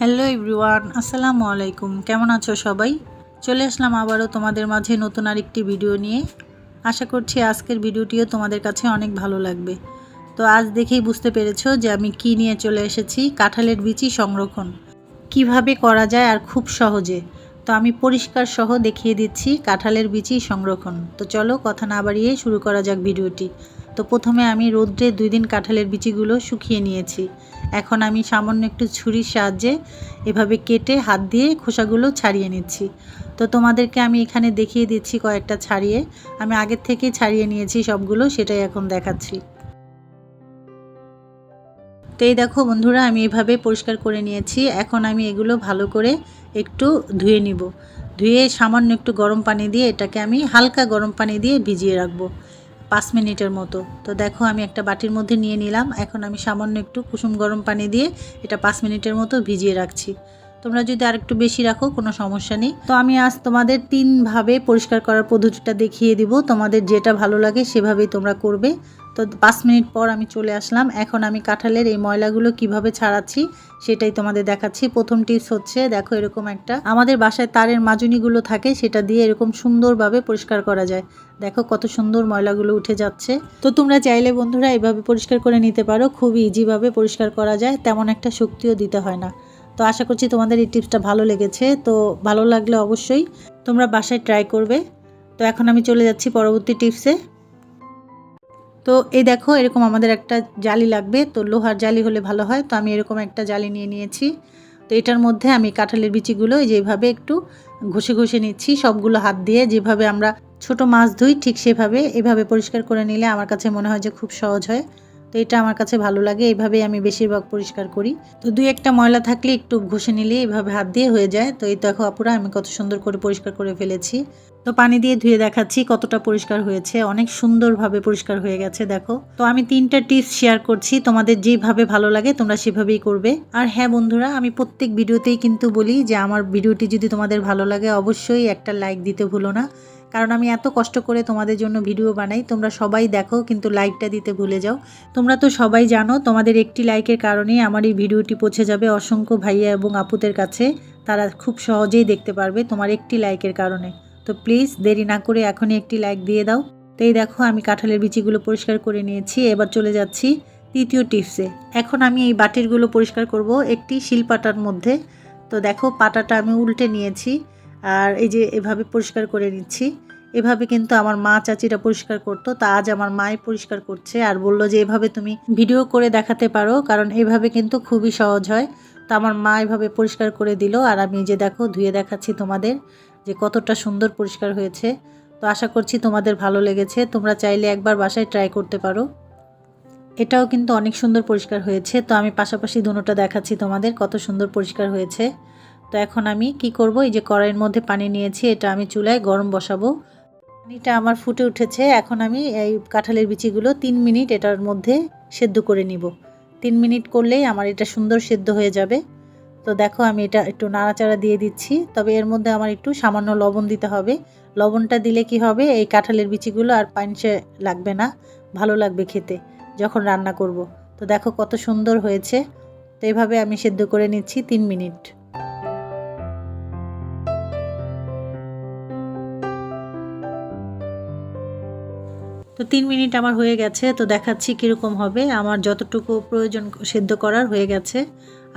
Hello everyone, আসসালামু আলাইকুম। কেমন আছো সবাই? চলে আসলাম আবারও তোমাদের মাঝে নতুন আরেকটি ভিডিও নিয়ে। আশা করছি আজকের ভিডিওটিও তোমাদের কাছে অনেক ভালো লাগবে। তো আজ দেখেই বুঝতে পেরেছো যে আমি কি নিয়ে চলে এসেছি, কাঁঠালের বিচি সংরক্ষণ কিভাবে করা যায় আর খুব সহজে। তো আমি পরিষ্কার সহ দেখিয়ে দিচ্ছি কাঁঠালের বিচি সংরক্ষণ। তো চলো কথা না বাড়িয়ে শুরু করা যাক ভিডিওটি। তো প্রথমে আমি রোদ্রে 2 দিন কাঁঠালের বিচিগুলো শুকিয়ে নিয়েছি। এখন আমি সামান্য একটু ছুরির সাহায্যে এভাবে কেটে হাত দিয়ে খোসাগুলো ছাড়িয়ে নিচ্ছি। তো তোমাদেরকে আমি এখানে দেখিয়ে দিচ্ছি কয়েকটা ছাড়িয়ে। আমি আগের থেকেই ছাড়িয়ে নিয়েছি সবগুলো, সেটাই এখন দেখাচ্ছি। তো এই দেখো বন্ধুরা, আমি এভাবে পরিষ্কার করে নিয়েছি। এখন আমি এগুলো ভালো করে একটু ধুয়ে নিব। ধুয়ে সামান্য একটু গরম পানি দিয়ে এটাকে আমি হালকা গরম পানি দিয়ে ভিজিয়ে রাখবো 5 মিনিটের মতো। তো দেখো আমি একটা বাটির মধ্যে নিয়ে নিলাম। এখন আমি সামান্য একটু কুসুম গরম পানি দিয়ে এটা 5 মিনিটের মতো ভিজিয়ে রাখছি। তোমরা যদি আর একটু বেশি রাখো কোনো সমস্যা নেই। তো আমি আজ তোমাদের 3 ভাবে পরিষ্কার করার পদ্ধতিটা দেখিয়ে দিব। তোমাদের যেটা ভালো লাগে সেভাবেই তোমরা করবে। তো 5 মিনিট পর আমি চলে আসলাম। এখন আমি কাঁঠালের এই ময়লাগুলো কিভাবে ছাড়াচ্ছি সেটাই তোমাদের দেখাচ্ছি। প্রথম টিপস হচ্ছে, দেখো এরকম একটা আমাদের বাসায় তারের মাজুনিগুলো থাকে, সেটা দিয়ে এরকম সুন্দরভাবে পরিষ্কার করা যায়। দেখো কত সুন্দর ময়লাগুলো উঠে যাচ্ছে। তো তোমরা চাইলে বন্ধুরা এভাবে পরিষ্কার করে নিতে পারো, খুবই ইজিভাবে পরিষ্কার করা যায়, তেমন একটা শক্তিও দিতে হয় না। তো আশা করছি তোমাদের এই টিপসটা ভালো লেগেছে। তো ভালো লাগলে অবশ্যই তোমরা বাসায় ট্রাই করবে। তো এখন আমি চলে যাচ্ছি পরবর্তী টিপসে। তো এই দেখো এরকম আমাদের একটা জালি লাগবে। তো লোহার জালি হলে ভালো হয়। তো আমি এরকম একটা জালি নিয়ে নিয়েছি। তো এটার মধ্যে আমি কাঁঠালের বিচিগুলো যেভাবে একটু ঘষে ঘষে নিচ্ছি সবগুলো হাত দিয়ে, যেভাবে আমরা ছোট মাছ ধুই ঠিক সেভাবে এভাবে পরিষ্কার করে নিলে আমার কাছে মনে হয় যে খুব সহজ হয়। তো এটা আমার কাছে ভালো লাগে, এইভাবেই আমি বেশিরভাগ পরিষ্কার করি। তো 2-1টা ময়লা থাকলে একটু ঘষে নিলে এইভাবে হাত দিয়ে হয়ে যায়। তো এই দেখো আপুরা আমি কত সুন্দর করে পরিষ্কার করে ফেলেছি। তো পানি দিয়ে ধুয়ে দেখাচ্ছি কতটা পরিষ্কার হয়েছে, অনেক সুন্দরভাবে পরিষ্কার হয়ে গেছে দেখো। তো আমি 3টা টিপস শেয়ার করছি, তোমাদের যেভাবে ভালো লাগে তোমরা সেভাবেই করবে। আর হ্যাঁ বন্ধুরা, আমি প্রত্যেক ভিডিওতেই কিন্তু বলি যে আমার ভিডিওটি যদি তোমাদের ভালো লাগে অবশ্যই একটা লাইক দিতে ভুলো না। কারণ আমি এত কষ্ট করে তোমাদের জন্য ভিডিও বানাই, তোমরা সবাই দেখো কিন্তু লাইকটা দিতে ভুলে যাও। তোমরা তো সবাই জানো তোমাদের একটি লাইকের কারণেই আমার এই ভিডিওটি পৌঁছে যাবে অসংখ্য ভাইয়া এবং আপুদের কাছে। তারা খুব সহজেই দেখতে পারবে তোমার একটি লাইকের কারণে। তো প্লিজ দেরি না করে এখনই একটি লাইক দিয়ে দাও। তো এই দেখো আমি কাঁঠালের বিচিগুলো পরিষ্কার করে নিয়েছি। এবার চলে যাচ্ছি তৃতীয় টিপসে। এখন আমি এই বাটিরগুলো পরিষ্কার করব একটি শিলপাটার মধ্যে। তো দেখো পাটাটা আমি উল্টে নিয়েছি আর এই যে এভাবে পরিষ্কার করে নিচ্ছি। এভাবে কিন্তু আমার মা চাচিরা পরিষ্কার করতো, তা আজ আমার মাই পরিষ্কার করছে আর বললো যে এভাবে তুমি ভিডিও করে দেখাতে পারো, কারণ এভাবে কিন্তু খুবই সহজ হয়। তো আমার মা এভাবে পরিষ্কার করে দিল আর আমি যে দেখো ধুয়ে দেখাচ্ছি তোমাদের যে কতটা সুন্দর পরিষ্কার হয়েছে। তো আশা করছি তোমাদের ভালো লেগেছে, তোমরা চাইলে একবার বাসায় ট্রাই করতে পারো। এটাও কিন্তু অনেক সুন্দর পরিষ্কার হয়েছে। তো আমি পাশাপাশি দুটোটা দেখাচ্ছি তোমাদের কত সুন্দর পরিষ্কার হয়েছে। তো এখন আমি কি করব, এই যে কড়াইয়ের মধ্যে পানি নিয়েছি, এটা আমি চুলায় গরম বসাবো। পানিটা আমার ফুটে উঠেছে। এখন আমি এই কাঁঠালের বিচিগুলো 3 মিনিট এটার মধ্যে সেদ্ধ করে নিব। 3 মিনিট করলেই আমার এটা সুন্দর সেদ্ধ হয়ে যাবে। তো দেখো আমি এটা একটু নাড়াচাড়া দিয়ে দিচ্ছি, তবে এর মধ্যে আমার একটু সামান্য লবণ দিতে হবে। লবণটা দিলে কি হবে, এই কাঁঠালের বিচিগুলো আর পানসে লাগবে না, ভালো লাগবে খেতে যখন রান্না করব। তো দেখো কত সুন্দর হয়েছে। তো এভাবে আমি সেদ্ধ করে নিচ্ছি 3 মিনিট। তো 3 মিনিট আমার হয়ে গেছে। তো দেখাচ্ছি কীরকম হবে। আমার যতটুকু প্রয়োজন সেদ্ধ করার হয়ে গেছে,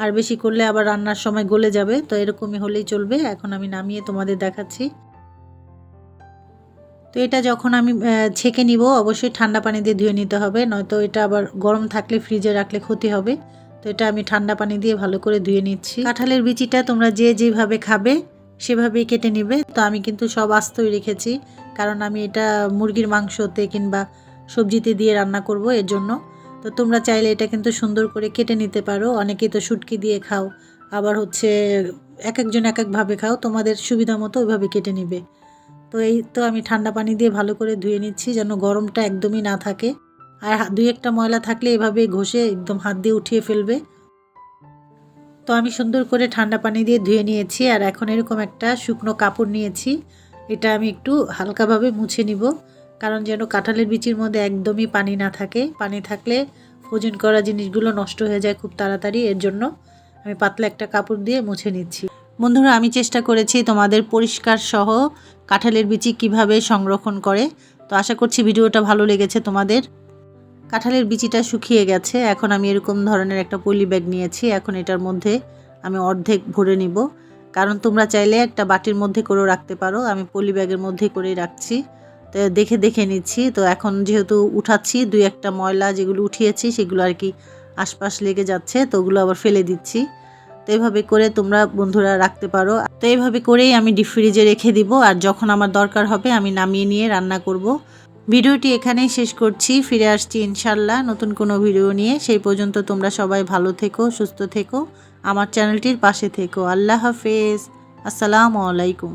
আর বেশি করলে আবার রান্নার সময় গলে যাবে। তো এরকমই হলেই চলবে। এখন আমি নামিয়ে তোমাদের দেখাচ্ছি। তো এটা যখন আমি ছেঁকে নিব অবশ্যই ঠান্ডা পানি দিয়ে ধুয়ে নিতে হবে, নয়তো এটা আবার গরম থাকলে ফ্রিজে রাখলে ক্ষতি হবে। তো এটা আমি ঠান্ডা পানি দিয়ে ভালো করে ধুয়ে নিচ্ছি। কাঁঠালের বিচিটা তোমরা যে যেভাবে খাবে সেভাবেই কেটে নিবে। তো আমি কিন্তু সব আস্তই রেখেছি, কারণ আমি এটা মুরগির মাংসতে কিংবা সবজিতে দিয়ে রান্না করব এর জন্য। তো তোমরা চাইলে এটা কিন্তু সুন্দর করে কেটে নিতে পারো। অনেকেই তো শুটকি দিয়ে খাও, আবার হচ্ছে এক একজন এক একভাবে খাও, তোমাদের সুবিধা মতো ওইভাবে কেটে নিবে। তো এই তো আমি ঠান্ডা পানি দিয়ে ভালো করে ধুয়ে নিচ্ছি যেন গরমটা একদমই না থাকে। আর 2-1টা ময়লা থাকলে এভাবে ঘষে একদম হাত দিয়ে উঠিয়ে ফেলবে। তো আমি সুন্দর করে ঠান্ডা পানি দিয়ে ধুয়ে নিয়েছি। আর এখন এরকম একটা শুকনো কাপড় নিয়েছি, এটা আমি একটু হালকাভাবে মুছে নিব, কারণ যেন কাঁঠালের বিচির মধ্যে একদমই পানি না থাকে। পানি থাকলে ওজন করা জিনিসগুলো নষ্ট হয়ে যায় খুব তাড়াতাড়ি, এর জন্য আমি পাতলা একটা কাপড় দিয়ে মুছে নিচ্ছি। বন্ধুরা, আমি চেষ্টা করেছি তোমাদের পরিষ্কার সহ কাঁঠালের বিচি কিভাবে সংরক্ষণ করে। তো আশা করছি ভিডিওটা ভালো লেগেছে তোমাদের। কাঁঠালের বিচিটা শুকিয়ে গেছে। এখন আমি এরকম ধরনের একটা পলি ব্যাগ নিয়েছি। এখন এটার মধ্যে আমি অর্ধেক ভরে নিব, কারণ তোমরা চাইলে একটা বাটির মধ্যে করেও রাখতে পারো। আমি পলি ব্যাগের মধ্যে করেই রাখছি। তো দেখে নিচ্ছি। তো এখন যেহেতু উঠাচ্ছি, 2-1টা ময়লা যেগুলো উঠিয়েছি সেগুলো আর কি আশপাশ লেগে যাচ্ছে, তো ওগুলো আবার ফেলে দিচ্ছি। তো এইভাবে করে তোমরা বন্ধুরা রাখতে পারো। তো এইভাবে করেই আমি ডিপ ফ্রিজে রেখে দিব, আর যখন আমার দরকার হবে আমি নামিয়ে নিয়ে রান্না করব। ভিডিওটি এখানেই শেষ করছি। ফিরে আসছি ইনশাল্লাহ নতুন কোনো ভিডিও নিয়ে। সেই পর্যন্ত তোমরা সবাই ভালো থেকো, সুস্থ থেকো, আমার চ্যানেলটির পাশে থেকো। আল্লাহ হাফেজ। আসসালামু আলাইকুম।